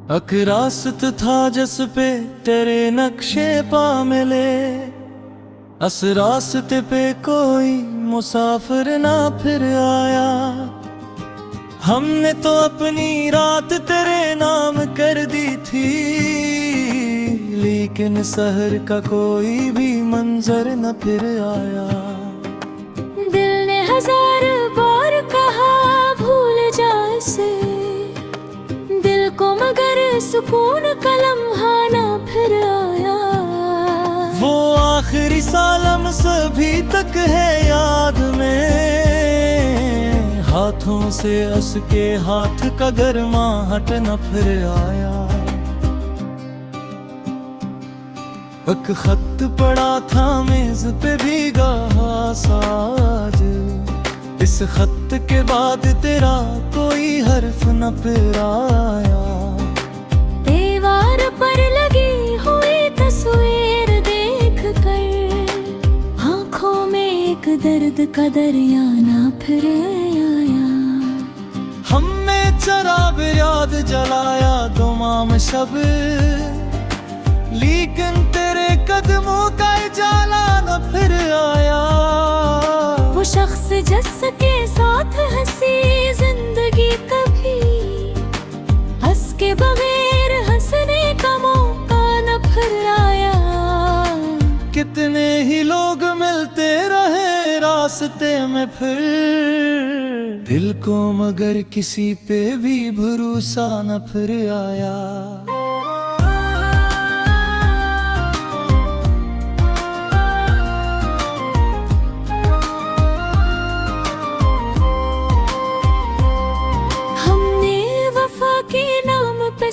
अक रास्त था जिस पे तेरे नक्शे पा मिले, अस रास्ते पे कोई मुसाफिर ना फिर आया। हमने तो अपनी रात तेरे नाम कर दी थी, लेकिन शहर का कोई भी मंजर न फिर आया। दिल ने हजार बार कहा भूल जा इसे, दिल को मगर सुकून का लम्हा ना फिर आया। वो आखिरी सालम सभी तक है याद में, हाथों से हंस के हाथ का गर्माहट न फिर आया। एक खत पड़ा था मेज पे भीगा साज, इस खत के बाद तेरा कोई हर्फ न फिर आया। दीवार पर लगी हुई तस्वीर देख कर, आँखों में एक दर्द का दरिया ना फिर आया। हमने चराग याद जलाया तमाम शब, लेकिन तेरे कदमों का जाला न फिर आया। वो शख्स जिसके साथ हंसी जिंदगी कभी, हंस के बगैर हंसने का मौका न फिर आया। कितने ही लोग मिलते रहे रास्ते में फिर, दिल को मगर किसी पे भी भरोसा न फिर आया।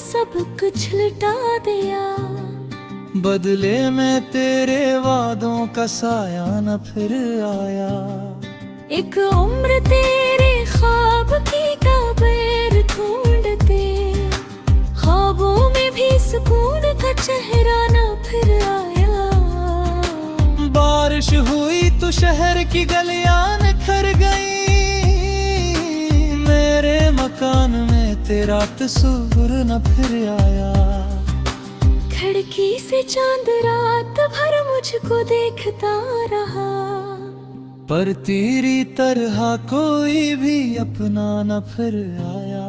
सब कुछ लुटा दिया, बदले में तेरे वादों का साया न फिर आया। एक उम्र तेरे ख्वाब की कब्र ढूंढते, ख्वाबों में भी सुकून का चेहरा न फिर आया। बारिश हुई तो शहर की गलियां निखर गई, मेरे मकान में तेरा तस्वीर न फिर आया। खिड़की से चांद रात भर मुझको देखता रहा, पर तेरी तरह कोई भी अपना न फिर आया।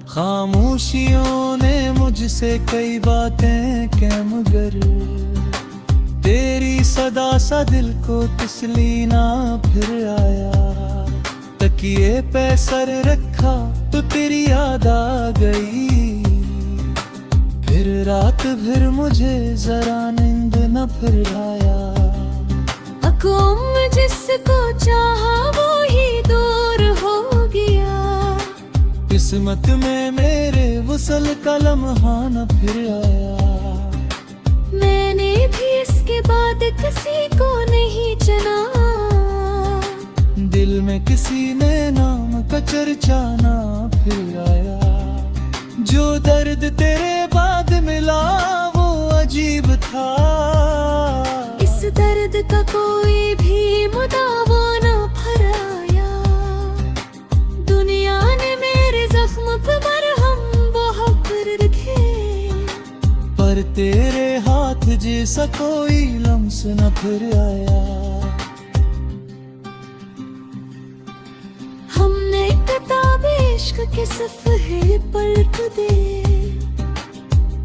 खामोशियों ने मुझसे कई बातें कह, मगर तेरी सदा सा दिल को तसली ना फिर आया। तकिए पे सर रखा तो तेरी याद आ गई, फिर रात भर मुझे जरा नींद न फिर आया। अकुम जिसको चाहा वो ही दूर हो गया, किस्मत में मेरे वसल का लम्हा न फिर आया। मैंने भी इसके बाद किसी को नहीं चुना, दिल में किसी ने नाम का चर्चा ना फिर आया। जो दर्द तेरे बाद मिला वो अजीब था, इस दर्द का कोई भी मुदावा ना फराया। दुनिया ने मेरे जख्म पे मरहम बहुत रखे, पर तेरे हाथ जैसा कोई लम्स न फिर आया। इश्क के सफ़हे पलट दे,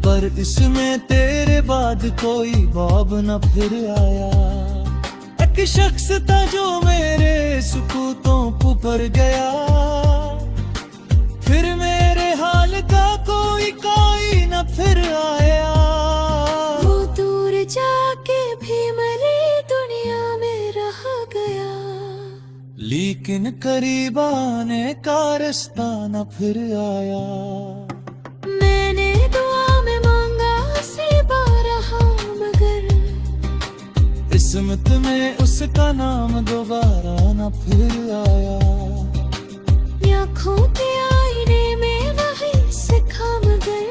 पर इसमें तेरे बाद कोई बाब न फिर आया। एक शख्स था जो मेरे सुकूतों पर गया, फिर मेरे हाल का कोई न फिर आया। वो दूर जाके भी मेरी दुनिया में रह गया, लेकिन करीब आने का रास्ता न फिर आया। मैंने दुआ में मांगा उसे बारहा, मगर किस्मत में उसका नाम दोबारा न फिर आया। आँखों के आईने में वही सिखा, मगर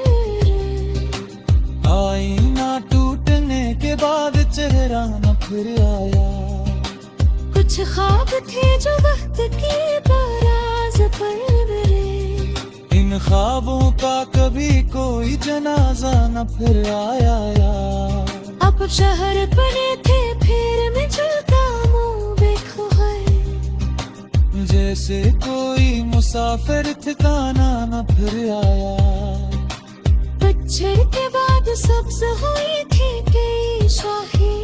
आईना टूटने के बाद चेहरा न फिर आया। कुछ ख्वाब थे जो वक्त की बाराज पर मेरे, इन इन ख्वाबों का कभी कोई जनाजा न फिर आया यार। अब शहर बने थे फिर मैं चलता मुँह देखो है, जैसे कोई मुसाफिर ठिकाना न फिर आया। पतझड़ के बाद सब्ज हुई थी कई शाही,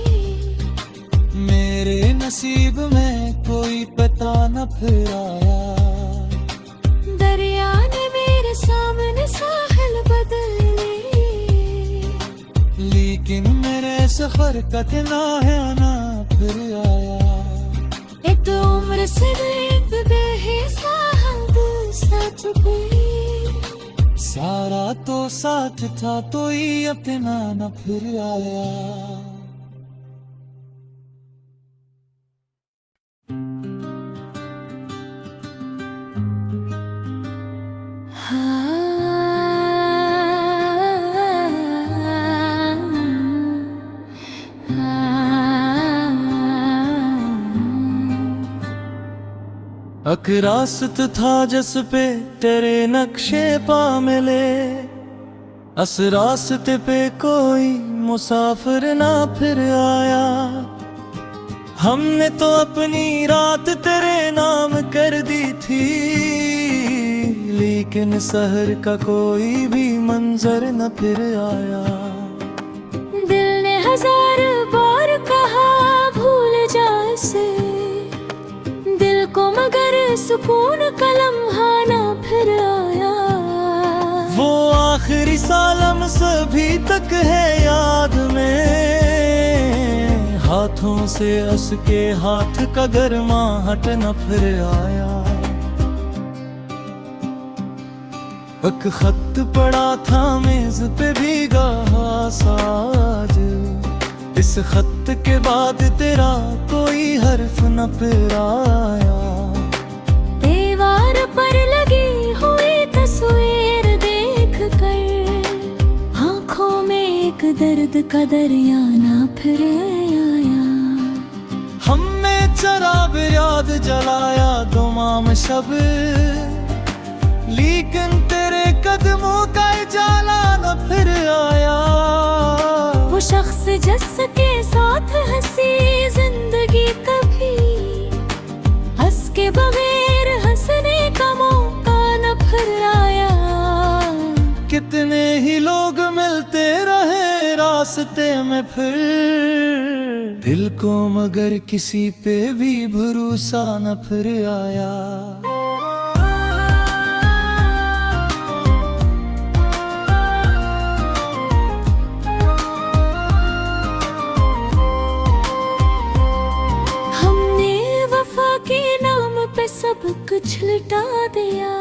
मेरे नसीब में कोई पता न फिर आया। दरिया ने मेरे सामने साहिल बदल लिए, लेकिन मेरे सफर का किनारा फिर आया। एक तो उम्र से एक बेहिसाब साथ गई, सारा तो साथ था तो ही अपना न फिर आया। अकरासत था जिस पे तेरे नक्शे पा मिले, अस रास्ते पे कोई मुसाफिर ना फिर आया। हमने तो अपनी रात तेरे नाम कर दी थी, लेकिन शहर का कोई भी मंजर न फिर आया। दिल ने हजार बार कहा भूल जा इसे, दिल को मगर सुकून का लम्हा ना फिर आया। वो आखिरी सालम सभी तक है याद में, हाथों से हंस के हाथ का गर्माहट न फिर आया। एक खत पड़ा था मेज पे भीगा साज, इस खत के बाद तेरा कोई हर्फ न फिर आया। दीवार पर लगी हुई तस्वीर देख कर, आँखों में एक दर्द का दरिया ना फिर आया। हमने चराग याद जलाया दुमाम शब, लेकिन तेरे कदमों का जाला न फिर आया। वो शख्स जिसके साथ हंसी जिंदगी कभी, हंस के बगैर हंसने का मौका न फिर आया। कितने ही लोग मिलते रहे रास्ते में फिर, दिल को मगर किसी पे भी भरोसा न फिर आया। सब कुछ लुटा दिया,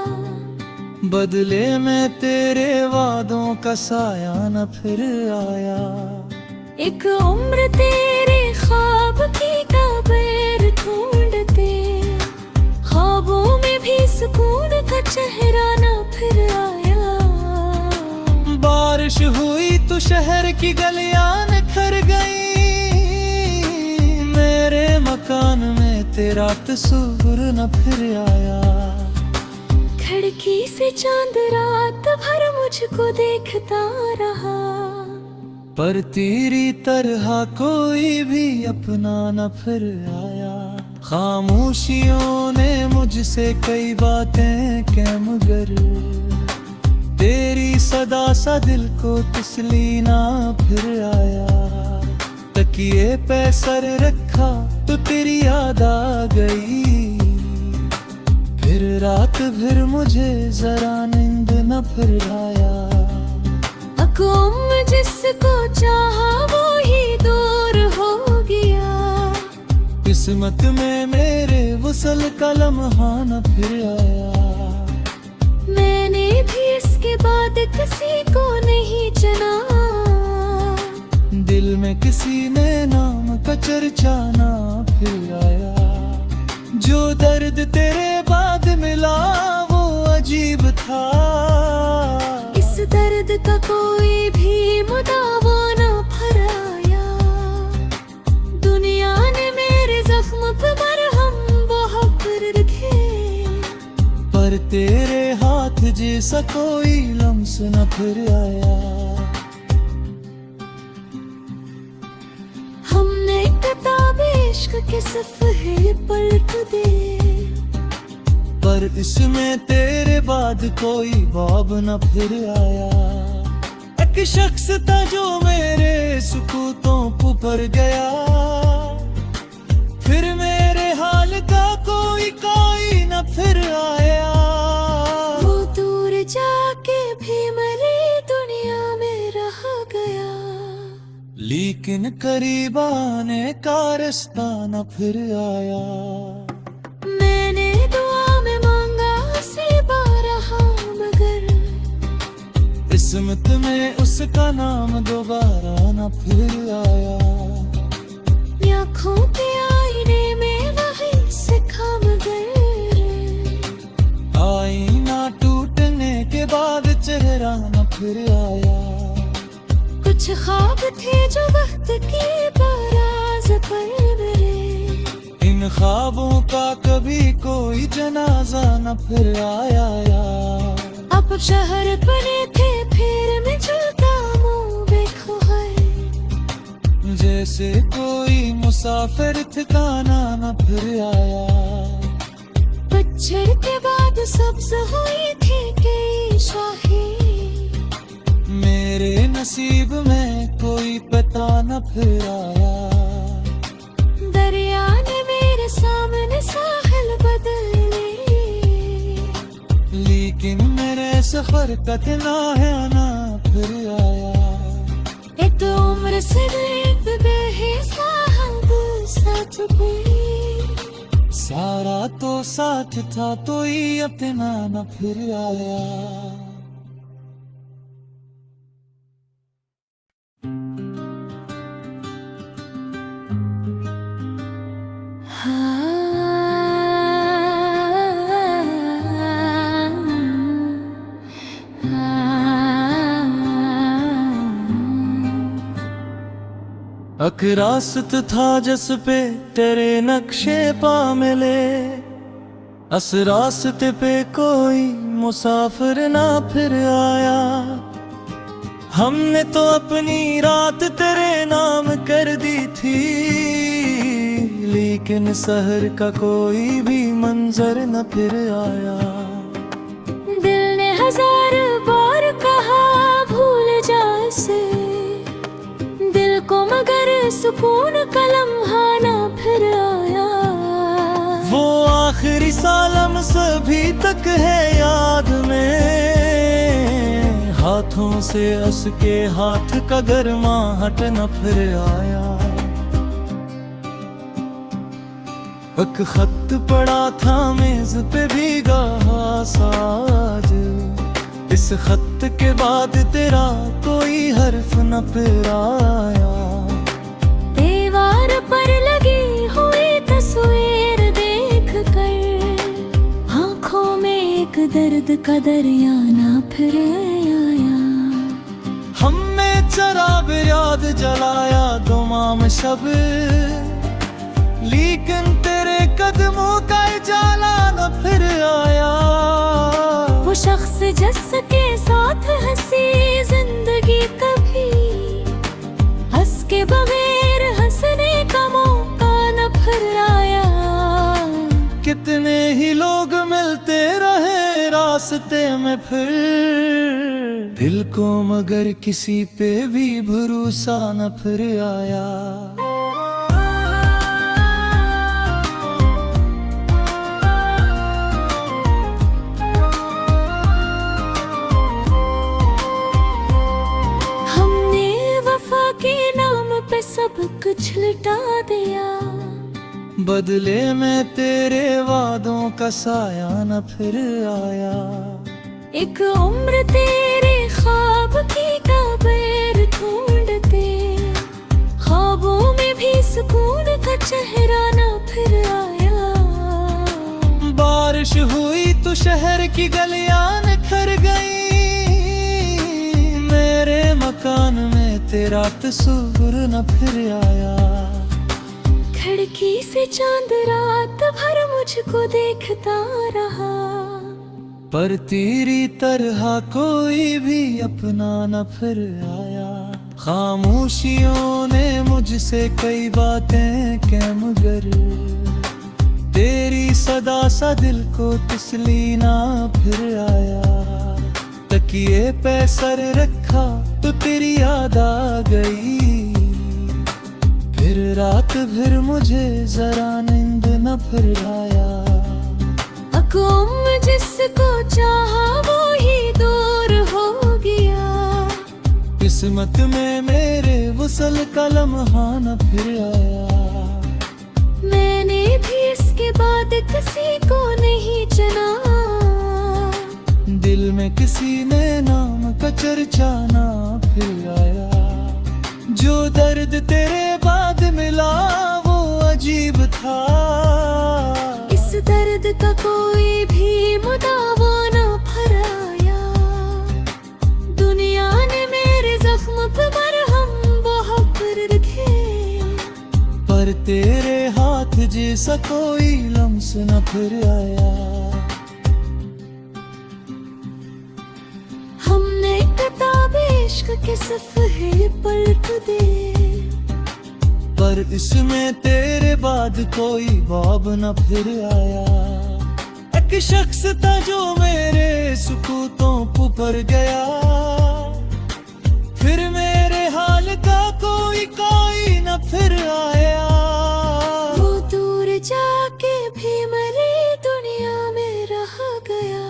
बदले में तेरे वादों का साया न फिर आया। एक उम्र तेरे ख्वाब की कब्र ढूंढते, ख्वाबों में भी सुकून का चेहरा न फिर आया। बारिश हुई तो शहर की गलियां निखर गई, मेरे मकान में तेरा तस्वीर न फिर आया। खिड़की से चांद रात भर मुझको देखता रहा, पर तेरी तरह कोई भी अपना न फिर आया। खामोशियों ने मुझसे कई बातें कह, मगर तेरी सदा सा दिल को तसली ना फिर आया। तकिए पे सर रखा तो तेरी याद आ गई, फिर रात भर मुझे जरा नींद न फिर आया। गुम जिसको चाहा वो ही दूर हो गया, किस्मत में मेरे वसल का लम्हा न फिर आया। मैंने भी इसके बाद किसी को नहीं चुना, दिल में किसी ने नाम का चर्चा ना फिर आया। जो दर्द तेरे बाद मिला वो अजीब था, इस दर्द का कोई भी मुदावा न फराया। दुनिया ने मेरे जख्म पे मरहम बहुत रखे, पर तेरे हाथ जैसा कोई लम्स न फिर आया। हमने किताब इश्क के सफ़े पलट दे, पर इसमें तेरे बाद कोई बाब न फिर आया। एक शख्स था जो मेरे सुकूतों पर गया, फिर मेरे हाल का कोई न फिर आया। वो दूर जाके भी मेरी दुनिया में रह गया, लेकिन करीब आने का रास्ता न फिर आया। मैंने दुआ में मांगा से बारहा, मगर किस्मत में उसका नाम दोबारा न फिर आया। आँखों के आईने में वही सिखा, मगर आईना टूटने के बाद चेहरा न फिर आया। कुछ ख्वाब थे जो वक्त की बारात पर मेरे, इन ख्वाबों का कभी कोई जनाजा न फिर आया। अब शहर बने थे फिर मैं चलता मुँह बेखबर, जैसे कोई मुसाफिर ठिकाना न फिर आया। पतझड़ के बाद सब्ज हुई थी कई शाही, मेरे नसीब में कोई पता न फिर आया। दरिया ने मेरे सामने साहिल बदल लिए, लेकिन मेरे सफर का तिनाया न फिर आया। एक उम्र से बेहिसाब साथ पे, सारा तो साथ था तो ही अपना न फिर आया। अकरासत था जिस पे तेरे नक्शे पा मिले, अस रास्ते पे कोई मुसाफिर ना फिर आया। हमने तो अपनी रात तेरे नाम कर दी थी, लेकिन शहर का कोई भी मंजर न फिर आया। दिल ने हजार बार कहा भूल जा इसे, दिल को मगर सुकून का लम्हा ना फिर आया। वो आखिरी सालम सभी तक है याद में, हाथों से हंस के हाथ का गर्माहट न फिर आया। एक खत पड़ा था मेज पे भीगा साज, इस खत के बाद तेरा कोई हर्फ न फिर आया। दीवार पर लगी हुई तस्वीर देख कर, आँखों में एक दर्द का दरिया ना फिर आया। हमने चराग याद जलाया दुमाम शब, लेकिन तेरे कदमों का जाला न फिर आया। वो शख्स जिसके साथ हंसी जिंदगी कभी, हंस के बगैर हंसने का मौका न फिर आया। कितने ही लोग मिलते रहे रास्ते में फिर, दिल को मगर किसी पे भी भरोसा न फिर आया। सब कुछ लुटा दिया, बदले में तेरे वादों का साया न फिर आया। एक उम्र तेरे ख्वाब की कब्र ढूंढते, ख्वाबों में भी सुकून का चेहरा न फिर आया। बारिश हुई तो शहर की गलियां निखर गई, मेरे मकान में तेरा तस्वीर न फिर आया। खिड़की से चांद रात भर मुझको देखता रहा, पर तेरी तरह कोई भी अपना न फिर आया। खामोशियों ने मुझसे कई बातें कह मगर तेरी सदा सा दिल को तिसली ना फिर आया। तकिए पे सर रखा तो तेरी याद आ गई, फिर रात भर मुझे जरा नींद न फिर आया। अकुम जिसको चाहा वो ही दूर हो गया, किस्मत में मेरे वसल का लम्हा न फिर आया। मैंने भी इसके बाद किसी को नहीं चुना, दिल में किसी ने नाम का चर्चा ना फिर आया। जो दर्द तेरे बाद मिला वो अजीब था, इस दर्द का कोई भी मुदावा न फराया। दुनिया ने मेरे जख्म पे मरहम बहुत रखे, पर तेरे हाथ जैसा कोई लम्स न फिर आया। हमने किताब इश्क के सफ़े पलट दे, पर इसमें तेरे बाद कोई बाब न फिर आया। एक शख्स था जो मेरे सुकूतों पर गया, फिर मेरे हाल का कोई न फिर आया। वो दूर जाके भी मेरी दुनिया में रह गया,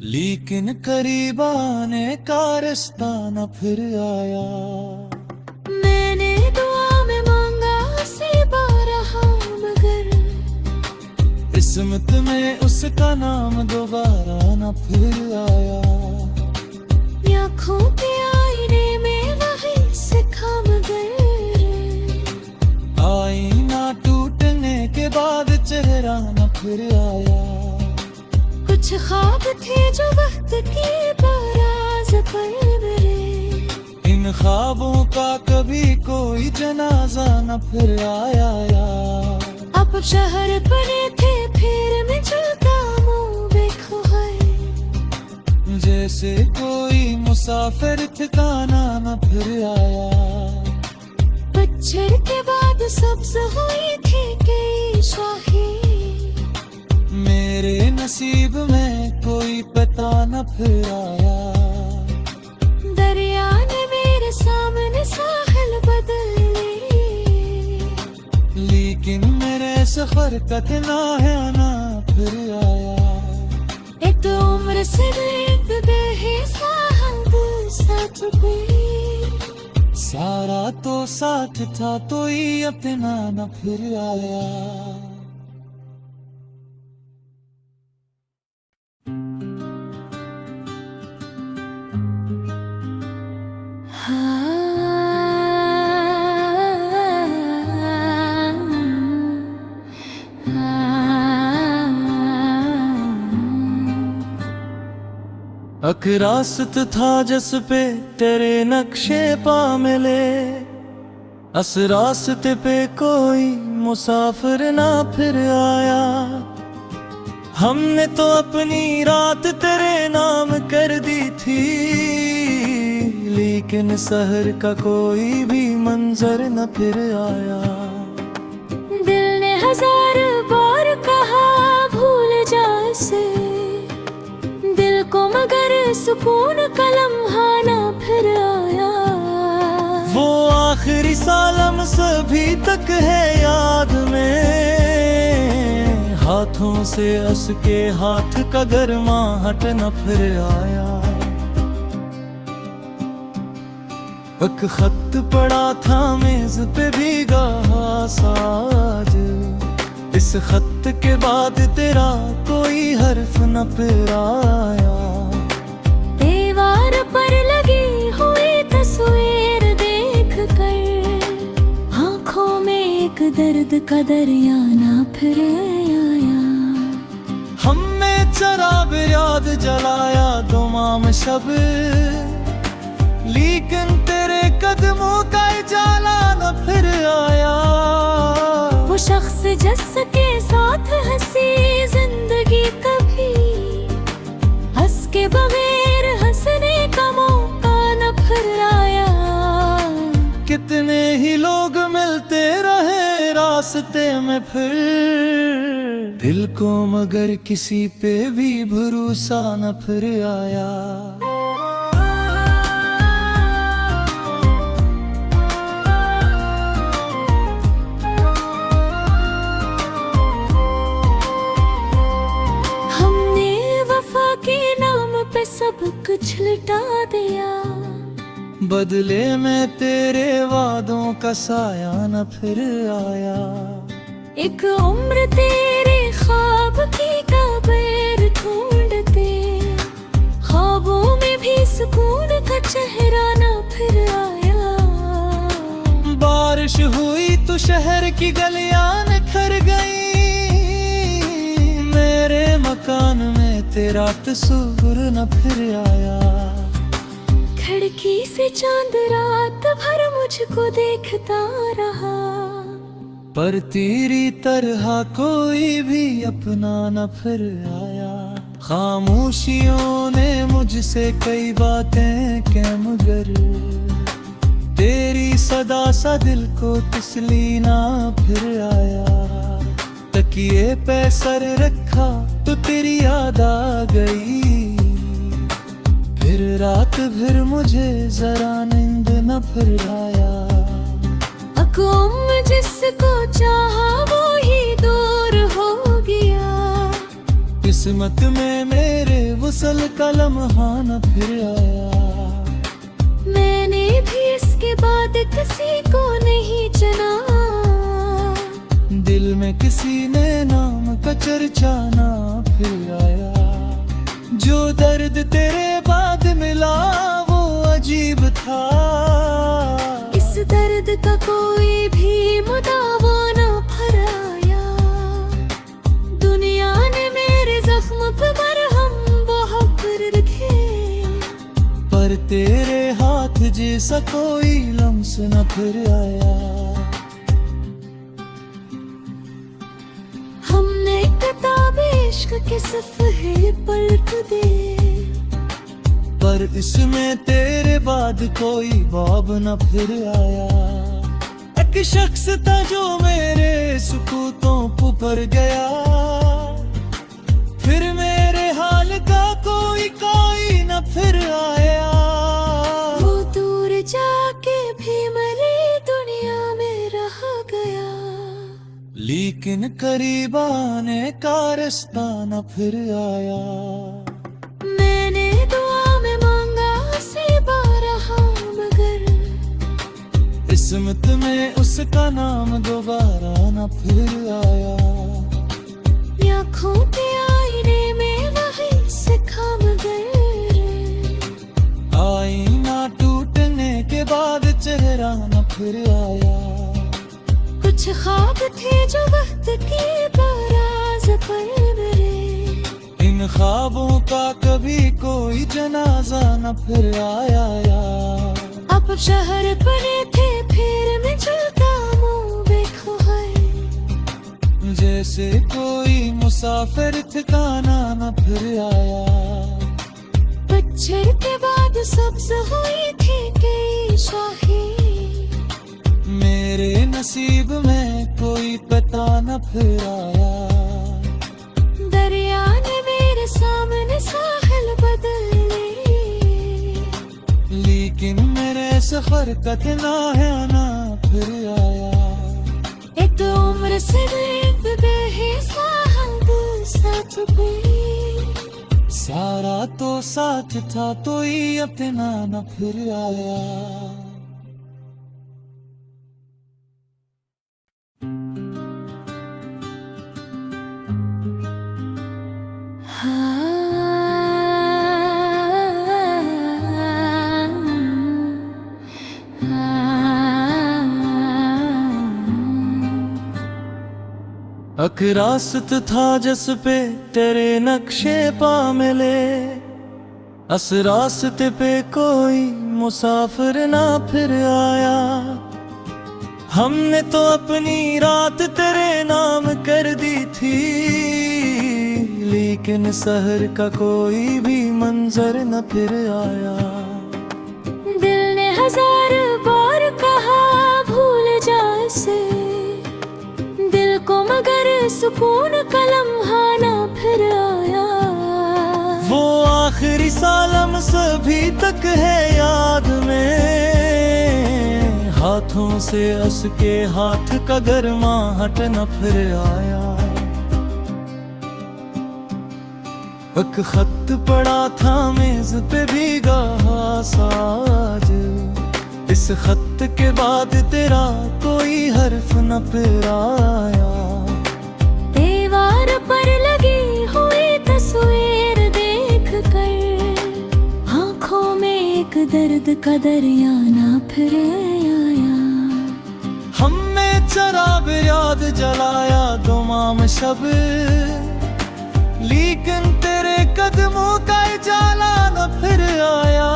लेकिन करीब आने का रास्ता न फिर आया। मैंने दुआ में मांगा से बारहा मगर किस्मत में उसका नाम दोबारा न फिर आया। आँखों के आईने में वही सिखा मगर आईना टूटने के बाद चेहरा न फिर आया। कुछ ख्वाब थे जो वक्त की बाराज पर मेरे, इन ख्वाबों का कभी कोई जनाजा न फिर आया। अब शहर बने थे फिर मैं चलता मुँह देखो है, जैसे कोई मुसाफिर ठिकाना न फिर आया। पतझड़ के बाद सब्ज हुई थी कई शाही, मेरे नसीब में कोई पता न फिर आया। दरिया ने मेरे सामने साहिल बदल लिए, लेकिन मेरे सफर का किनारा न फिर आया। एक उम्र से एक बेहिसाब साथ पे, सारा तो साथ था तो ही अपना न फिर आया। अकरासत था जिस पे तेरे नक्शे पा मिले, अस रास्ते पे कोई मुसाफिर ना फिर आया। हमने तो अपनी रात तेरे नाम कर दी थी, लेकिन शहर का कोई भी मंजर न फिर आया। दिल ने हजार बार कहा भूल जा इसे, दिल को मगर सुकून का लम्हा ना फिर आया। वो आखिरी सालम सभी तक है याद में, हाथों से हंस के हाथ का गर्माहट न फिर आया। एक खत पड़ा था मेज पे भीगा साज, इस खत के बाद तेरा कोई हर्फ न फिर आया। दीवार पर लगी हुई तस्वीर देख कर आँखों में एक दर्द का दरिया ना फिर आया। हमने चराग याद जलाया दुमाम शब, लेकिन तेरे कदमों का जाला न फिर आया। वो शख्स जिसके साथ हंसी जिंदगी कभी उसके बगैर हंसने का मौका न फिर आया। कितने ही लोग मिलते रहे रास्ते में फिर, दिल को मगर किसी पे भी भरोसा न फिर आया। हमने वफा के नाम पे सब कुछ लुटा दिया, बदले में तेरे वादों का साया न फिर आया। एक उम्र तेरे ख्वाब की कब्र ढूंढते, ख्वाबों में भी सुकून का चेहरा न फिर आया। बारिश हुई तो शहर की गलियां निखर गई, मेरे मकान में तेरा तस्वीर न फिर आया। खिड़की से चांद रात भर मुझको देखता रहा, पर तेरी तरह कोई भी अपना न फिर आया। खामोशियों ने मुझसे कई बातें कह, मगर तेरी सदा सा दिल को तसली ना फिर आया। तकिए पे सर रखा तो तेरी याद आ गई, फिर रात भर मुझे जरा नींद न फिर आया। गुम जिसको चाहा वो ही दूर हो गया, किस्मत में मेरे वसल का लम्हा न फिर आया। मैंने भी इसके बाद किसी को नहीं चुना, दिल में किसी ने नाम का चर्चा ना फिर आया। जो दर्द तेरे बाद मिला वो अजीब था, इस दर्द का कोई भी मुदावा न फिर आया। दुनिया ने मेरे जख्म पे मरहम बहुत रखे, पर तेरे हाथ जैसा कोई लम्स न फिर आया। हमने किताब इश्क के सफ़े पलट दे, पर इसमें तेरे बाद कोई बाब न फिर आया। एक शख्स था जो मेरे सुकूतों पर गया, फिर मेरे हाल का कोई न फिर आया। वो दूर जाके भी मेरी दुनिया में रह गया, लेकिन करीब आने का रास्ता न फिर आया। मैंने दुआ में मांगा से बारहा, मगर किस्मत में उसका नाम दोबारा न फिर आया। आँखों के आईने में वही सिखा, मगर आईना टूटने के बाद चेहरा न फिर आया। कुछ ख्वाब थे जो वक्त की बाराज पर मेरे, इन ख्वाबों का कभी कोई जनाजा न फिर आया। अब शहर बने थे फिर मैं चलता मुँह देखो है, जैसे कोई मुसाफिर ठिकाना न फिर आया। पतझड़ के बाद सब्ज हुई थी कई शाही, मेरे नसीब में कोई पता न फिर आया। दरिया ने मेरे सामने साहिल बदल लिए, लेकिन मेरे सफर का किनारा न फिर आया। एक उम्र से एक बेहिसाब साथ पे, सारा तो साथ था तो ही अपना न फिर आया। अक रास्त था जिस पे तेरे नक्शे पा मिले, अस रास्ते पे कोई मुसाफिर ना फिर आया। हमने तो अपनी रात तेरे नाम कर दी थी, लेकिन शहर का कोई भी मंजर न फिर आया। दिल ने हजार बार कहा भूल जा इसे, दिल को मगर सुकून का लम्हा ना फिर आया। वो आखिरी सालम सभी तक है याद में, हाथों से हंस के हाथ का गर्माहट न फिर आया। एक खत पड़ा था मेज पे भीगा साज, इस खत के बाद तेरा कोई हर्फ न फिर आया। दीवार पर लगी हुई तस्वीर देख कर आँखों में एक दर्द का दरिया ना फिर आया। हमने चराग याद जलाया दुमाम शब, लेकिन तेरे कदमों का जाला न फिर आया।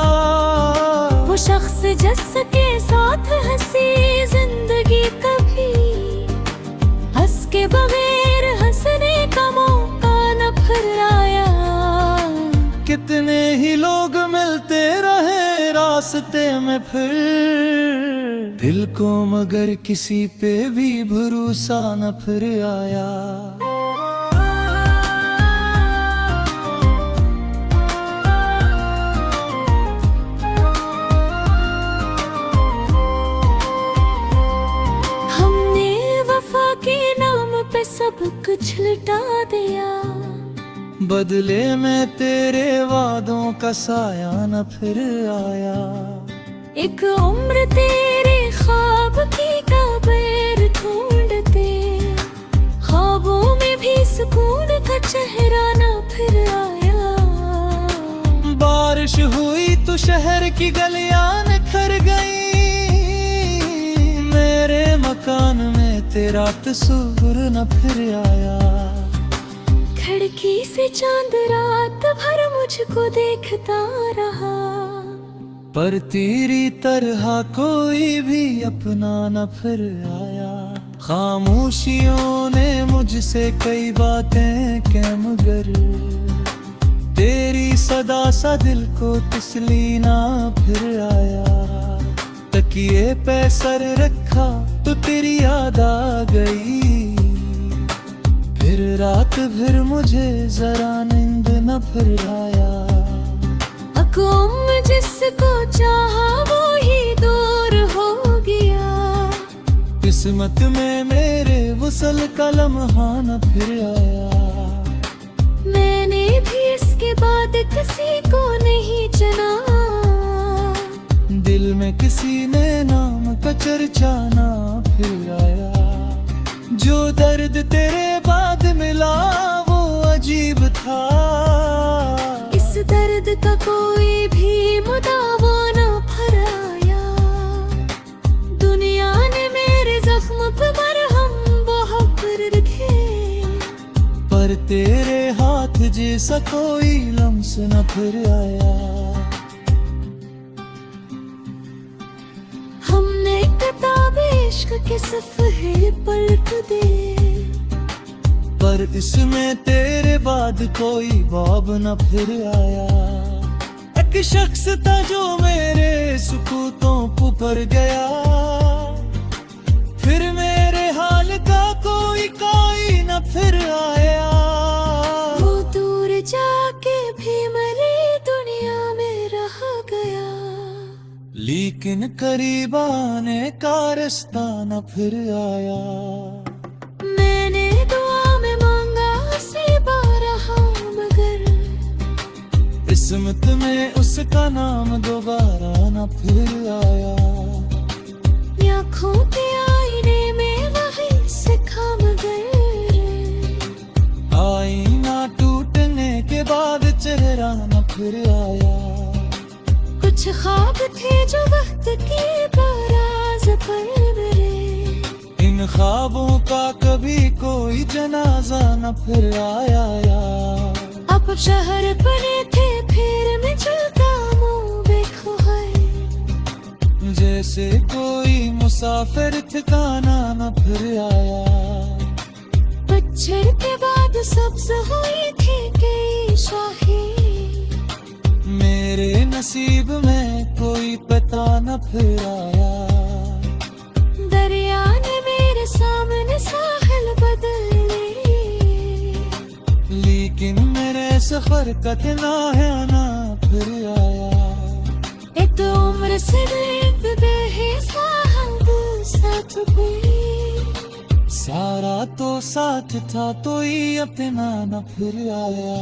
वो शख्स जिसके साथ हंसी जिंदगी कभी, हंस के बगैर हंसने का मौका न फिर आया। कितने ही लोग मिलते रहे रास्ते में फिर, दिल को मगर किसी पे भी भरोसा न फिर आया। सब कुछ लुटा दिया, बदले में तेरे वादों का साया न फिर आया। एक उम्र तेरे ख्वाब की कब्र ढूंढते, ख्वाबों में भी सुकून का चेहरा न फिर आया। बारिश हुई तो शहर की गलियां निखर गई, मेरे मकान में तेरा तस्वीर न फिर आया। खिड़की से चांद रात भर मुझको देखता रहा, पर तेरी तरह कोई भी अपना न फिर आया। खामोशियों ने मुझसे कई बातें कह मगर, तेरी सदा सा दिल को तसली ना फिर आया। तकिए पे सर रखा तो तेरी याद आ गई, फिर रात भर मुझे जरा नींद न फिर आया। अकुम जिसको चाहा वो ही दूर हो गया, किस्मत में मेरे वसल का लम्हा न फिर आया। मैंने भी इसके बाद किसी को नहीं चुना, दिल में किसी ने नाम का चर्चा ना फिर आया। जो दर्द तेरे बाद मिला वो अजीब था, इस दर्द का कोई भी मुदावा ना फराया। दुनिया ने मेरे जख्म पे मरहम बहुत रखे, पर तेरे हाथ जैसा कोई लम्स न फिर आया। हमने किताब इश्क के सफ़े पलट दे, पर इसमें तेरे बाद कोई बाब न फिर आया। एक शख्स था जो मेरे सुकूतों पर गया, फिर मेरे हाल का कोई न फिर आया। वो दूर जाके भी मेरी दुनिया में रह गया, लेकिन करीब आने का रास्ता न फिर आया। मैंने दुआ में मांगा उसे बारहा मगर, किस्मत में उसका नाम दोबारा न फिर आया। आँखों के आईने में वही सिखा मगर, आईना टूटने के बाद चेहरा न फिर आया। कुछ ख्वाब थे जो वक्त की बाराज पर मेरे, इन ख्वाबों का कभी कोई जनाजा न फिर आया। अब शहर बने थे फिर मैं चलता मुँह देखो है, जैसे कोई मुसाफिर ठिकाना न फिर आया। पतझड़ के बाद सब्ज हुई थी कई शाखें। मेरे नसीब में कोई पता न फिर आया। दरिया ने मेरे सामने साहिल बदल लिए, लेकिन मेरे सफर का किनारा ना फिर आया। एक उम्र से बेहिसाब साथ गई, सारा तो साथ था तो ही अपना न फिर आया।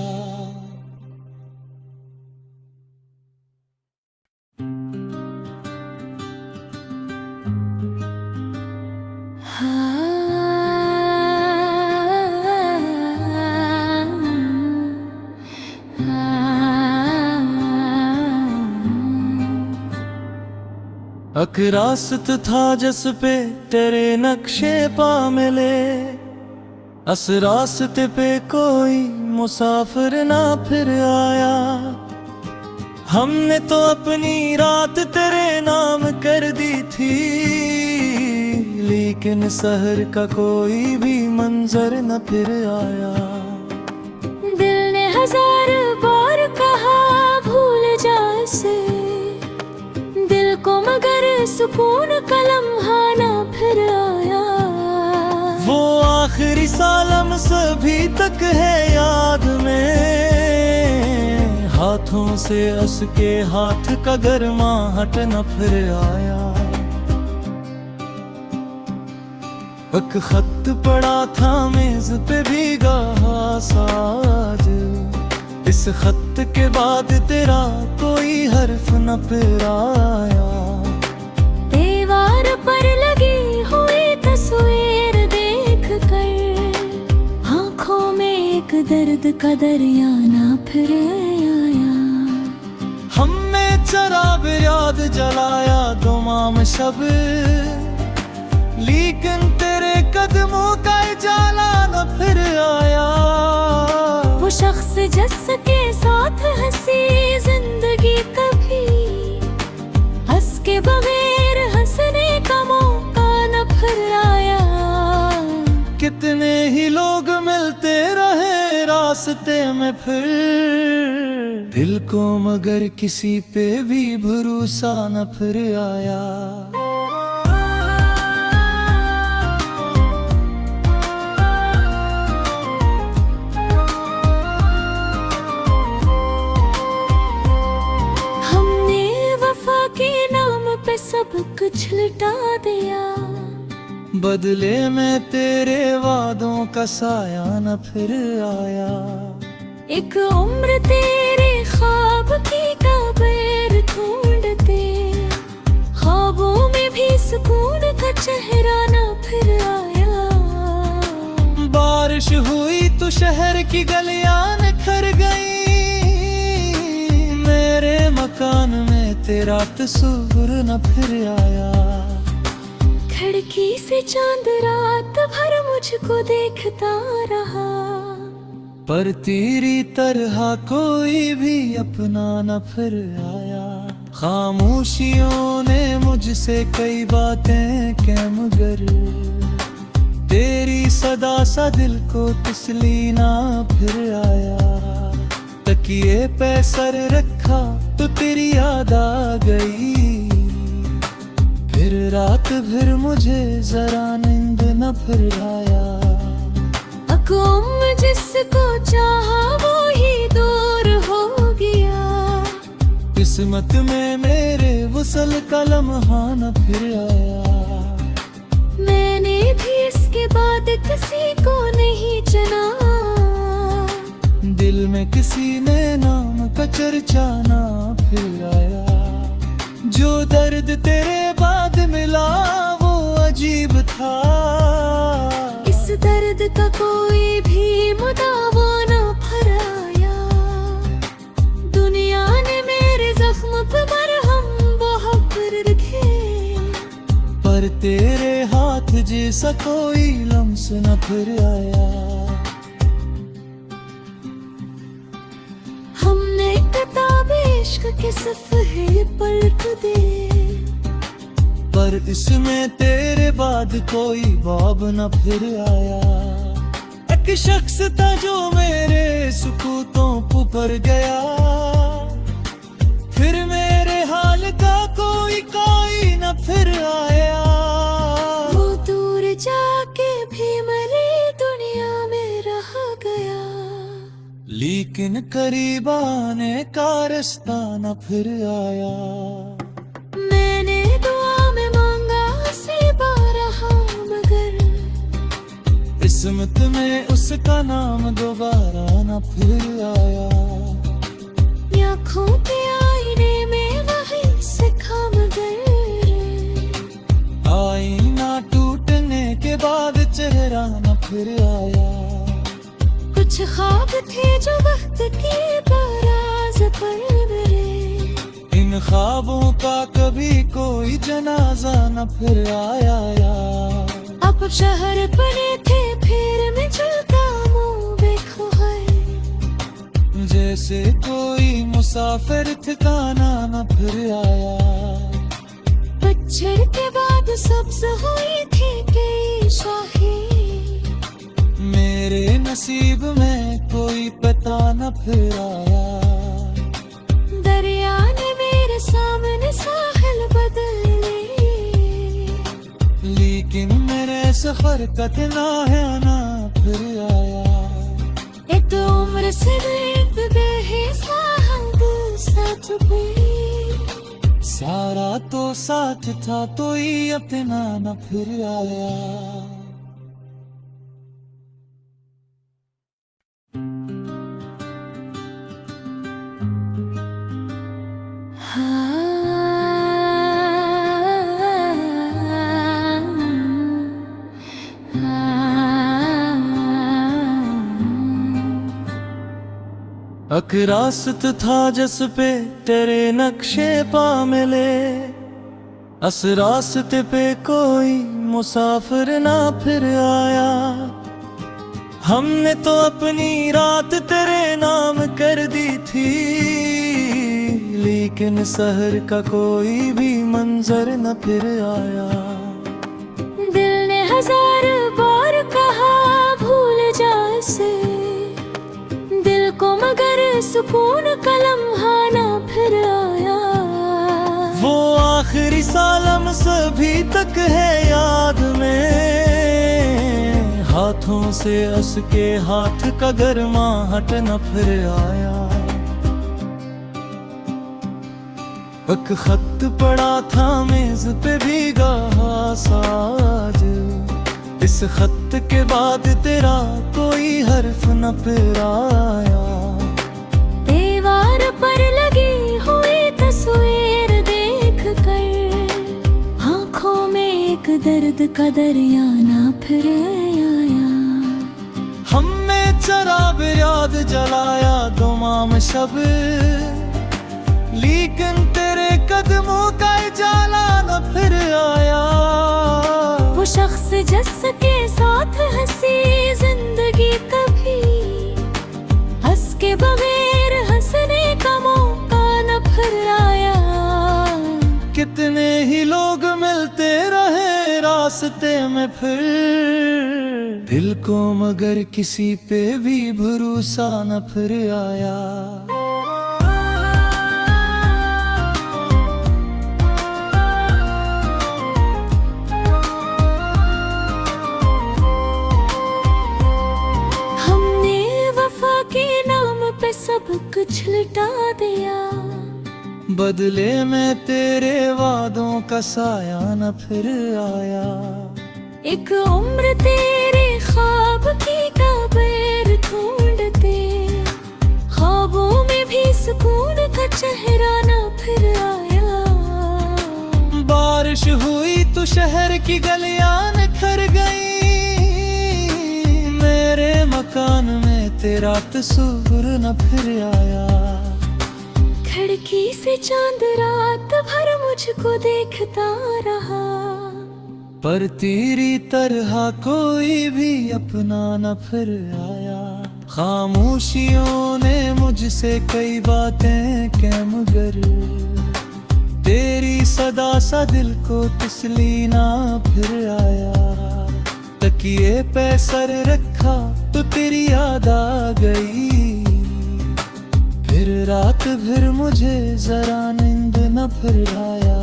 अकरासत था जिस पे तेरे नक्शे पा मिले, अस रास्ते पे कोई मुसाफिर ना फिर आया। हमने तो अपनी रात तेरे नाम कर दी थी, लेकिन शहर का कोई भी मंजर न फिर आया। दिल ने हजार बार कहा भूल जा इसे, दिल को मगर सुकून का लम्हा ना फिर आया। वो आखिरी सालम सभी तक है याद में, हाथों से हंस के हाथ का गर्माहट न फिर आया। एक खत पड़ा था मेज पे भीगा साज, इस खत के बाद तेरा कोई हर्फ न फिर आया। दीवार पर लगी हुई तस्वीर देख कर, आंखों में एक दर्द का दरिया ना फिर आया। हमने चराग याद जलाया दुमाम शब, लेकिन तेरे कदमों का उजाला न फिर आया। वो शख्स जिसके साथ हंसी जिंदगी कभी, हंस के बगैर हंसने का मौका न फिर आया। कितने ही लोग मिलते रहे रास्ते में फिर, दिल को मगर किसी पे भी भरोसा न फिर आया। सब कुछ लुटा दिया, बदले में तेरे वादों का साया न फिर आया। एक उम्र तेरे ख्वाब की कब्र ढूंढते, ख्वाबों में भी सुकून का चेहरा न फिर आया। बारिश हुई तो शहर की गलियां निखर गई, मेरे मकान में तेरा तस्वीर न फिर आया। खिड़की से चांद रात भर मुझको देखता रहा, पर तेरी तरह कोई भी अपना न फिर आया। खामोशियों ने मुझसे कई बातें कह मगर, तेरी सदा सा दिल को तसली ना फिर आया। तकिए पे सर रखा तो तेरी याद आ गई, फिर रात भर मुझे जरा नींद न फिर आया। अकुम जिसको चाहा वो ही दूर हो गया, किस्मत में मेरे वसल का लम्हा न फिर आया। मैंने भी इसके बाद किसी को नहीं चुना, दिल में किसी ने नाम का चर्चा ना फिर आया। जो दर्द तेरे बाद मिला वो अजीब था, इस दर्द का कोई भी मुदावा ना फिर आया। दुनिया ने मेरे जख्म पे मरहम बहुत रखे, पर तेरे हाथ जैसा कोई लम्स न फिर आया। हमने किताब इश्क के सफ़े पलट दे, पर इसमें तेरे बाद कोई बाब न फिर आया। एक शख्स था जो मेरे सुकूतों पर गया, फिर मेरे हाल का कोई न फिर आया। वो दूर जाके भी मेरी दुनिया में रह गया, लेकिन करीब आने का रास्ता न फिर आया। मैंने दुआ में मांगा से बारहा, मगर किस्मत में उसका नाम दोबारा न फिर आया। आँखों के आईने में वही सिखा, मगर आईना टूटने के बाद चेहरा न फिर आया। कुछ ख्वाब थे जो वक्त की बाराज पर मेरे, इन ख्वाबों का कभी कोई जनाजा न फिर आया। अब शहर बने थे फिर मैं चलता मुँह देखो है, जैसे कोई मुसाफिर ठिकाना न फिर आया। पतझड़ के बाद सब्ज हुई थी कई शाही, मेरे नसीब में कोई पता न फिर आया। दरिया ने मेरे सामने साहिल बदल लिए, लेकिन मेरे सफर का ठिकाना न फिर आया। एक उम्र से एक बेहिसाब साथ पे, सारा तो साथ था तो ही अपना न फिर आया। अक रास्त था जिस पे तेरे नक्शे पा मिले, अस रास्ते पे कोई मुसाफिर ना फिर आया। हमने तो अपनी रात तेरे नाम कर दी थी, लेकिन शहर का कोई भी मंजर न फिर आया। दिल ने हजार बार कहा भूल जा इसे, दिल को मगर सुकून का लम्हा ना फिर आया। वो आखिरी सालम सभी तक है याद में, हाथों से हंस के हाथ का गर्माहट न फिर आया। एक खत पड़ा था मेज पे भीगा साज, इस खत के बाद तेरा कोई हर्फ न फिर आया। दीवार पर लगी हुई तस्वीर देख कर, आँखों में एक दर्द का दरिया ना फिर आया। हमने चराग याद जलाया दुमाम शब, लेकिन तेरे कदमों का जाला न फिर आया। वो शख्स जिसके साथ हंसी जिंदगी कभी, हंस के बगैर हंसने का मौका न फिर आया। कितने ही लोग मिलते रहे रास्ते में फिर, दिल को मगर किसी पे भी भरोसा न फिर आया। सब कुछ लुटा दिया, बदले में तेरे वादों का साया न फिर आया। एक उम्र तेरे ख्वाब की कब्र ढूंढते, ख्वाबों में भी सुकून का चेहरा न फिर आया। बारिश हुई तो शहर की गलियां निखर गई, मेरे मकान में तेरा तस्वीर न फिर आया। खिड़की से चांद रात भर मुझको देखता रहा, पर तेरी तरह कोई भी अपना न फिर आया। खामोशियों ने मुझसे कई बातें कह, मगर तेरी सदा सा दिल को तसली ना फिर आया। तकिए पे सर रख देखा तो तेरी याद आ गई। फिर रात भर मुझे जरा नींद न फिर आया।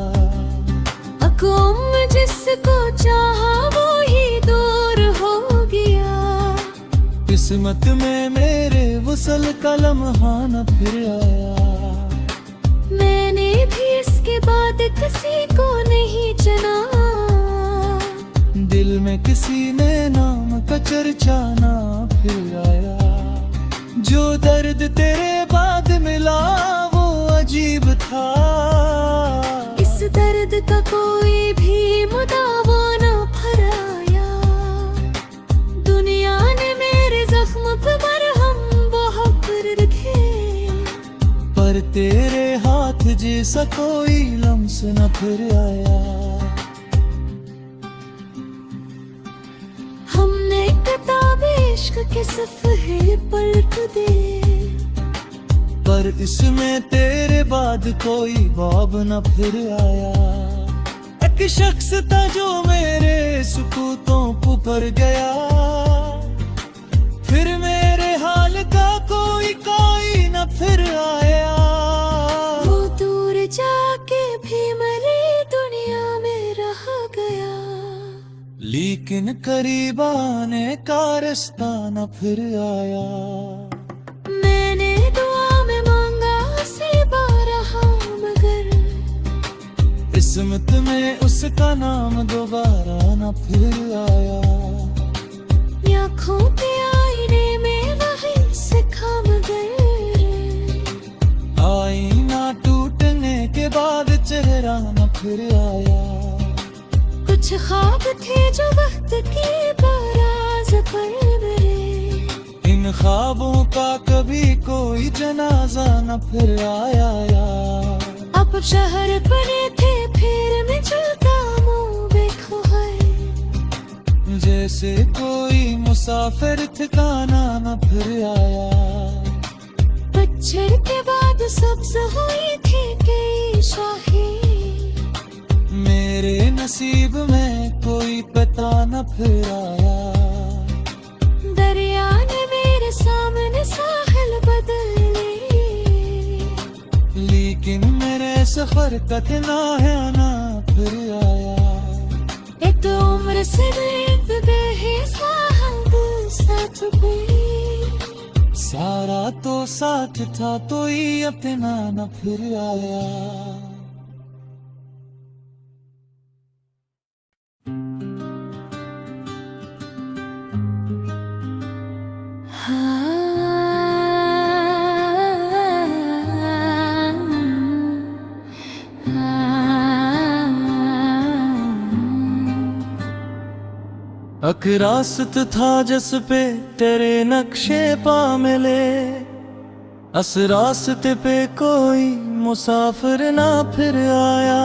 अकुम जिसको चाहा वो ही दूर हो गया। किस्मत में मेरे वसल का लम्हा न फिर आया। मैंने भी इसके बाद किसी को नहीं चुना। दिल में किसी ने नाम का चर्चा ना फिर आया। जो दर्द तेरे बाद मिला वो अजीब था। इस दर्द का कोई भी मुदावा न फराया। दुनिया ने मेरे जख्म पे मरहम बहुत रखे। पर तेरे हाथ जैसा कोई लम्स न फिर आया। हमने किताब इश्क के सफ़े पलट दे। पर इसमें तेरे बाद कोई बाब न फिर आया। एक शख्स था जो मेरे सुकूतों पर गया। फिर मेरे हाल का कोई न फिर आया। वो दूर जाके भी मेरी दुनिया में रह गया। लेकिन करीब आने का रास्ता न फिर आया। मैंने दुआ में मांगा उसे बारहा मगर किस्मत में उसका नाम दोबारा न फिर आया। आँखों के आईने में वही सिखा मगर आईना टूटने के बाद चेहरा न फिर आया। कुछ ख्वाब थे जो वक्त की बारात पर मेरे। इन ख्वाबों का कभी कोई जनाजा न फिर आया। अब शहर बने थे फिर मैं चलता मुँह देखो है। जैसे कोई मुसाफिर ठिकाना न फिर आया। पतझड़ के बाद सब्ज हुई थी कई शाही। मेरे नसीब में कोई पता न फिर आया। दरिया ने मेरे सामने साहिल बदल लिए। लेकिन मेरे सफर का किनारा न फिर आया। एक उम्र से बेहिसाब साथ गई। सारा तो साथ था तो ही अपना न फिर आया। अक रास्त था जिस पे तेरे नक्शे पा मिले। अस रास्ते पे कोई मुसाफिर ना फिर आया।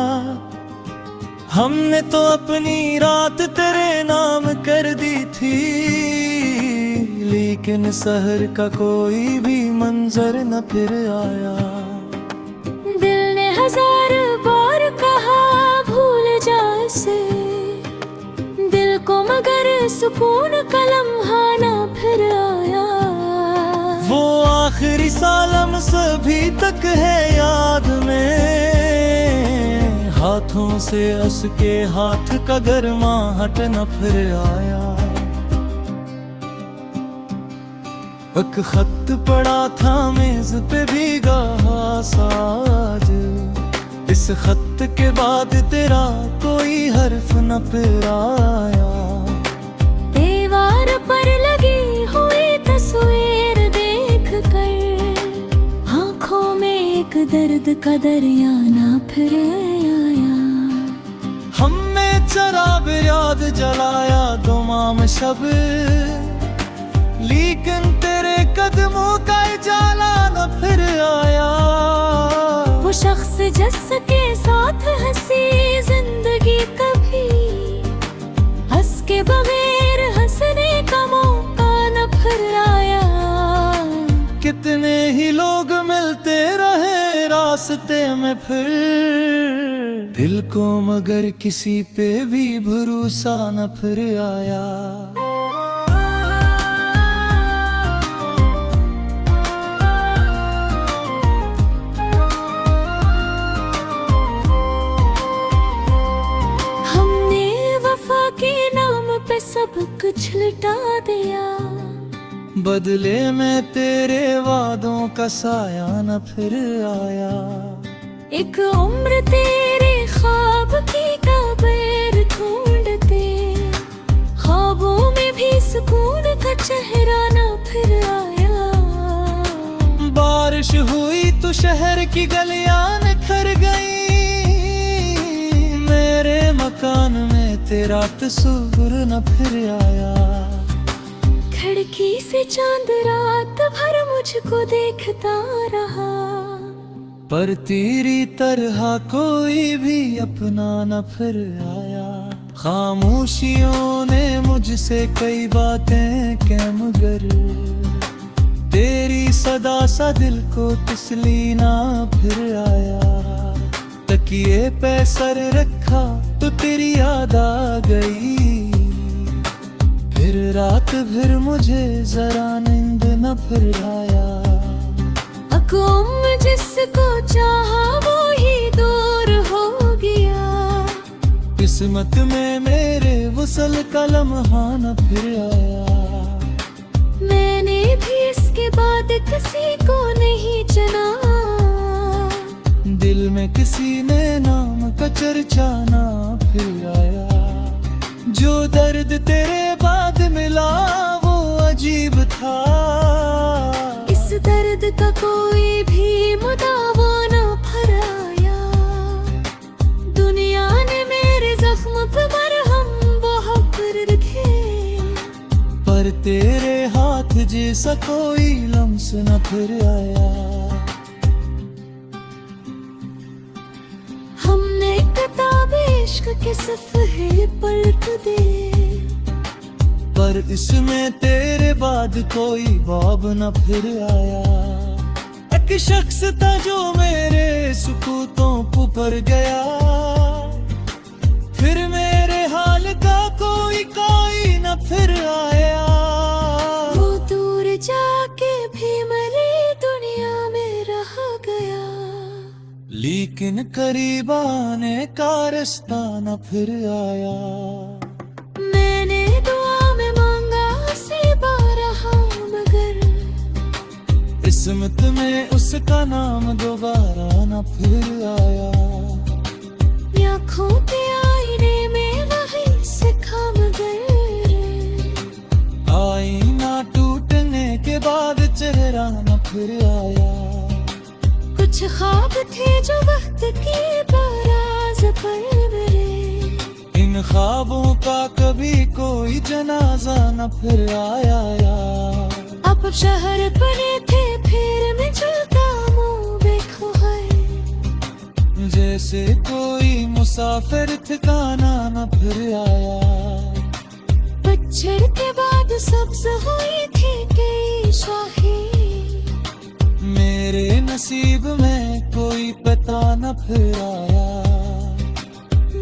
हमने तो अपनी रात तेरे नाम कर दी थी। लेकिन शहर का कोई भी मंजर न फिर आया। दिल ने हजार बार कहा भूल जा इसे। दिल को मगर सुकून का लम्हा ना फिर आया। वो आखिरी सालम सभी तक है याद में। हाथों से हंस के हाथ का गर्माहट न फिर आया। एक खत पड़ा था मेज पे भीगा साज। इस खत के बाद तेरा कोई हर्फ न फिर आया। दीवार पर लगी हुई तस्वीर देख कर आँखों में एक दर्द का दरिया ना फिर आया। हमने चराग याद जलाया दुमाम शब। लेकिन तेरे कदमों का जाला न फिर आया। वो शख्स जिसके साथ हंसी जिंदगी कभी हंस के बगैर हंसने का मौका न फिर आया। कितने ही लोग मिलते रहे रास्ते में फिर। दिल को मगर किसी पे भी भरोसा न फिर आया। सब कुछ लुटा दिया। बदले में तेरे वादों का साया न फिर आया। एक उम्र तेरे ख्वाब की कब्र ढूंढते, ख्वाबों में भी सुकून का चेहरा न फिर आया। बारिश हुई तो शहर की गलियां निखर गई, मेरे मकान में तेरा तस्वीर न फिर आया। खिड़की से चांद रात भर मुझको देखता रहा, पर तेरी तरह कोई भी अपना न फिर आया। खामोशियों ने मुझसे कई बातें कह, मगर तेरी सदा सा दिल को तसली ना फिर आया। तकिए पे सर रखा तो तेरी याद आ गई, फिर रात भर मुझे जरा नींद न फिर आया। अकुम जिसको चाहा वो ही दूर हो गया, किस्मत में मेरे वसल का लम्हा न फिर आया। मैंने भी इसके बाद किसी को नहीं चुना, दिल में किसी ने नाम का चर्चा ना फिर आया। जो दर्द तेरे बाद मिला वो अजीब था, इस दर्द का कोई भी मुदावा न फराया। दुनिया ने मेरे जख्म पे मरहम बहुत रखे, पर तेरे हाथ जैसा कोई लम्स न फिर आया। हमने किताब इश्क के सफ़े पलट दे, पर इसमें तेरे बाद कोई बाब न फिर आया। एक शख्स था जो मेरे सुकूतों पर गया, फिर मेरे हाल का कोई न फिर आया। वो दूर जाके भी मेरी दुनिया में रह गया, लेकिन करीब आने का रास्ता न फिर आया। मैंने दुआ में मांगा से बारहा, मगर किस्मत में उसका नाम दोबारा न फिर आया। आँखों के आईने में वही सिखा, मगर आईना टूटने के बाद चेहरा न फिर आया। कुछ ख्वाब थे जो वक्त की बाराज पर मेरे, इन ख्वाबों का कभी कोई जनाजा न फिर आया। अब शहर बने थे फिर मैं चलता मुँह बेखबर, जैसे कोई मुसाफिर ठिकाना न फिर आया। पतझड़ के बाद सब्ज हुई थी कई शाही, मेरे नसीब में कोई पता न फिर आया।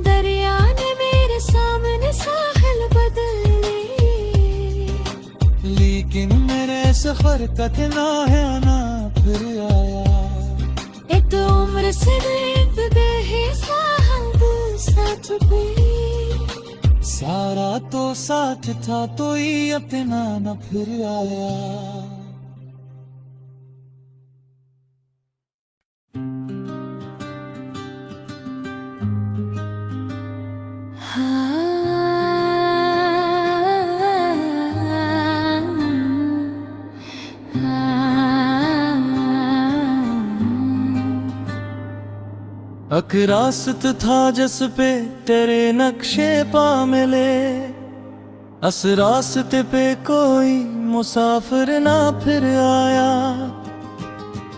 दरिया ने मेरे सामने साहिल बदल लिए, लेकिन मेरे सफर का ठिकाना फिर आया। एक उम्र से एक गए साहिल साथ पे, सारा तो साथ था तो ही अपना न फिर आया। अक रास्त था जिस पे तेरे नक्शे पा मिले, अस रास्ते पे कोई मुसाफिर ना फिर आया।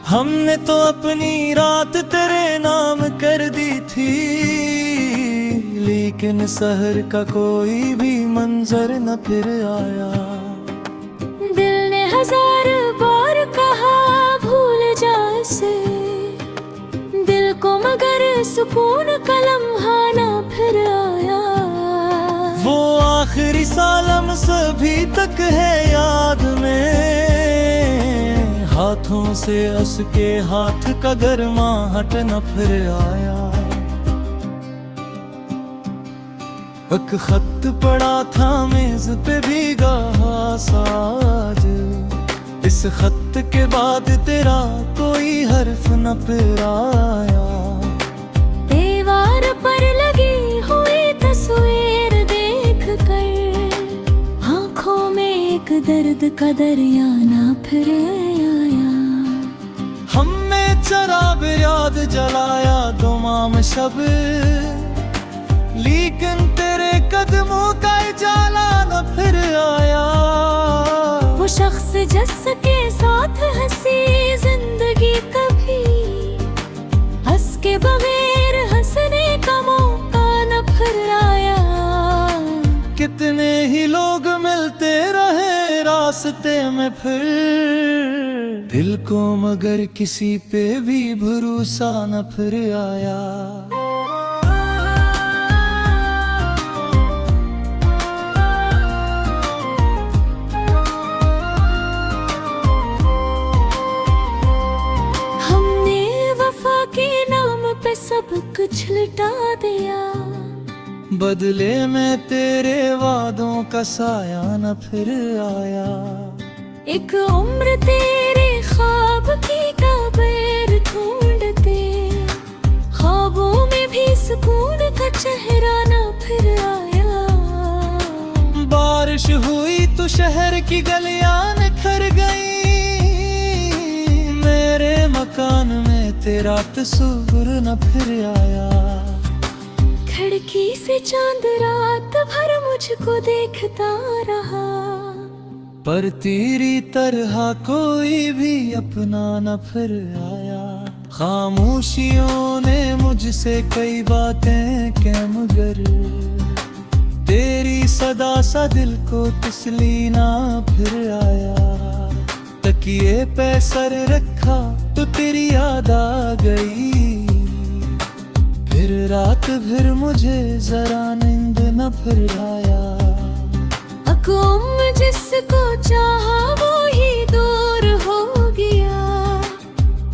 हमने तो अपनी रात तेरे नाम कर दी थी, लेकिन शहर का कोई भी मंजर न फिर आया। दिल ने हजार बार कहा भूल जा इसे, दिल को मगर सुकून का लम्हा ना फिर आया। वो आखिरी सालम सभी तक है याद में, हाथों से हंस के हाथ का गर्माहट न फिर आया। एक खत पड़ा था मेज पे भीगा साज, इस खत के बाद तेरा कोई हर्फ न फिर आया। दीवार पर लगी हुई तस्वीर देख कर आंखों में एक दर्द का दरिया ना फिर आया। हमने चराग याद जलाया दुमाम शब, लेकिन तेरे कदमों का जाला न फिर आया। वो शख्स जिसके साथ हंसी जिंदगी कभी, हंस के बगैर हंसने का मौका न फिर आया। कितने ही लोग मिलते रहे रास्ते में फिर, दिल को मगर किसी पे भी भरोसा न फिर आया। सब कुछ लुटा दिया, बदले में तेरे वादों का साया न फिर आया। एक उम्र तेरे ख्वाब की कब्र ढूंढते, ख्वाबों में भी सुकून का चेहरा न फिर आया। बारिश हुई तो शहर की गलियां निखर गई, मेरे मकान में तेरा तस्वीर न फिर आया। खिड़की से चांद रात भर मुझको देखता रहा, पर तेरी तरह कोई भी अपना न फिर आया। खामोशियों ने मुझसे कई बातें कह मगर, तेरी सदा सा दिल को तसली ना फिर आया। तकिए पे सर रखा तो तेरी याद आ गई, फिर रात भर मुझे जरा नींद न फिर आया। अकुम जिसको चाहा वो ही दूर हो गया,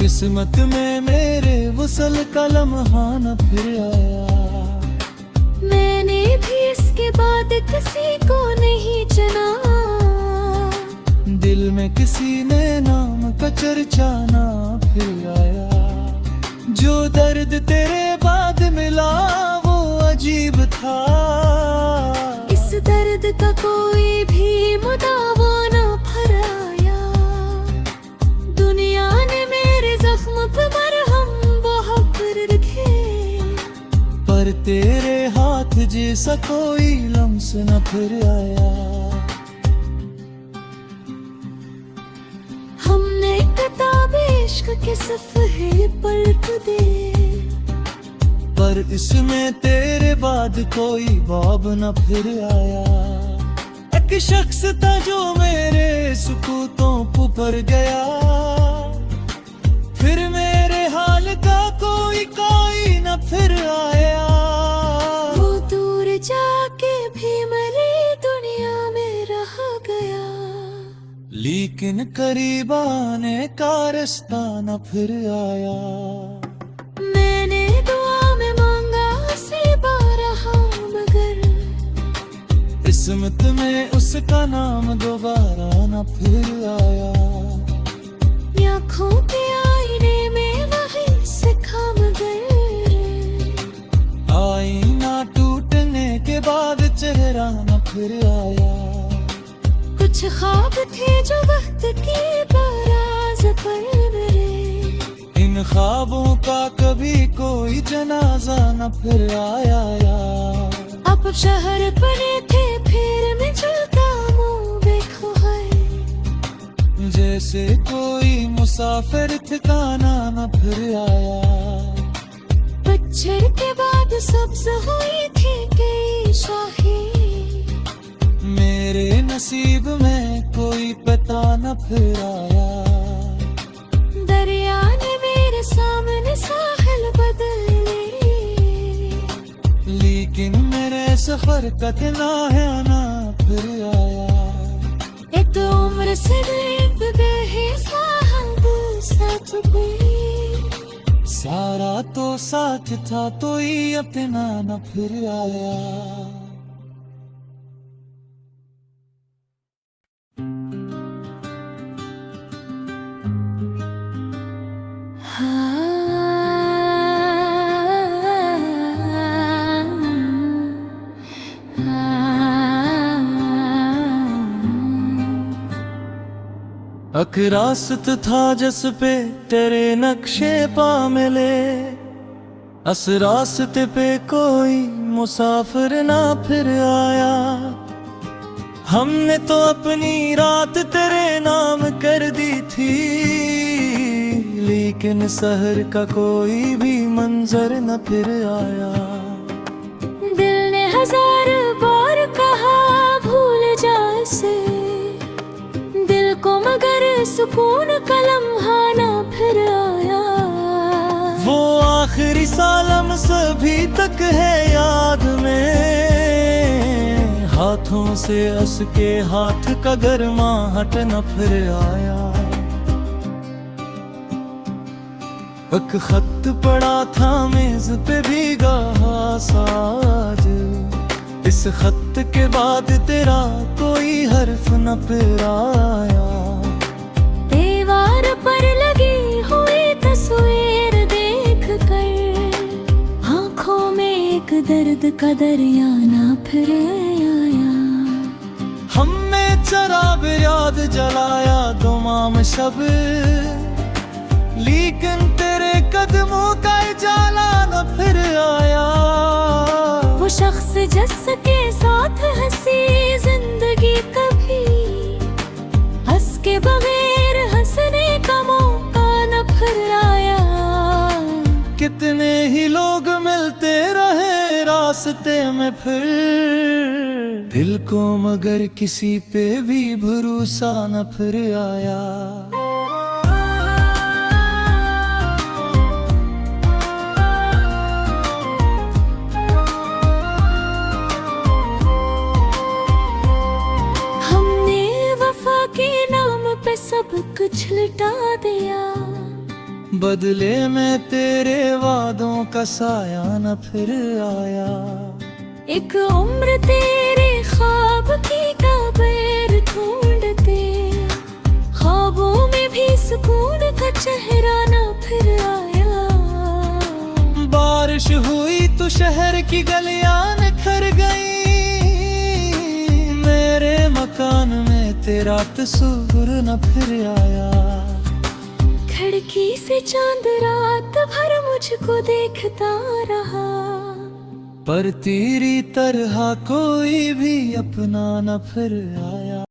किस्मत में मेरे वसल का लम्हा न फिर आया। मैंने भी इसके बाद किसी को नहीं चुना, दिल में किसी ने नाम का चर्चा ना फिर आया। जो दर्द तेरे बाद मिला वो अजीब था, इस दर्द का कोई भी मुदावा ना फिर आया। दुनिया ने मेरे जख्म पे मरहम बहुत रखे, पर तेरे हाथ जैसा कोई लम्स न फिर आया। हमने किताब इश्क के सफ़े पलट दे, पर इसमें तेरे बाद कोई बाब न फिर आया। एक शख्स था जो मेरे सुकूतों को भर गया, फिर मेरे हाल का कोई न फिर आया। वो दूर जाके भी मेरी दुनिया में रह गया, लेकिन करीब आने का रास्ता न फिर आया। मैंने दुआ में मांगा उसे बारहा मगर, किस्मत में उसका नाम दोबारा न फिर आया। आँखों के आईने में वही सिखा मगर, आईना टूटने के बाद चेहरा न फिर आया। कुछ ख्वाब थे जो वक्त की बारात पर मेरे, इन ख्वाबों का कभी कोई जनाजा न फिर आया। अब शहर बने थे फिर मैं चलता मुँह देखो है, जैसे कोई मुसाफिर ठिकाना न फिर आया। पतझड़ के बाद सब्ज हुई थी कई शाही, मेरे नसीब में कोई पता न फिर आया। दरिया ने मेरे सामने साहिल बदल लिए, लेकिन मेरे सफर का किनारा न फिर आया। एक उम्र से देख गए साहब साथ भी, सारा तो साथ था तो ही अपना न फिर आया। अक रास्त था जिस पे तेरे नक्शे पा मिले, अस रास्ते पे कोई मुसाफिर ना फिर आया। हमने तो अपनी रात तेरे नाम कर दी थी, लेकिन शहर का कोई भी मंजर न फिर आया। दिल ने हजार बार कहा भूल जा इसे, दिल को मगर सुकून का लम्हा ना फिर आया। वो आखिरी सालम सभी तक है याद में, हाथों से हंस के हाथ का गर्माहट न फिर आया। एक खत पड़ा था मेज पे भीगा साज, इस खत के बाद तेरा कोई हर्फ न फिर आया। दीवार पर लगी हुई तस्वीर देख कर, आंखों में एक दर्द का दरिया ना फिर आया। हमने चराग याद जलाया दुमाम शब, लेकिन तेरे कदमों का उजाला न फिर आया। वो शख्स जिसके साथ हंसी जिंदगी कभी, हंस के बगैर हंसने का मौका न फिर आया। कितने ही लोग मिलते रहे रास्ते में फिर, दिल को मगर किसी पे भी भरोसा न फिर आया। सब कुछ लुटा दिया, बदले में तेरे वादों का साया न फिर आया। एक उम्र तेरे ख्वाब की कब्र ढूंढते, ख्वाबों में भी सुकून का चेहरा न फिर आया। बारिश हुई तो शहर की गलियां निखर गई, मेरे मकान में तेरा तस्वीर न फिर आया। खिड़की से चांद रात भर मुझको देखता रहा, पर तेरी तरह कोई भी अपना न फिर आया।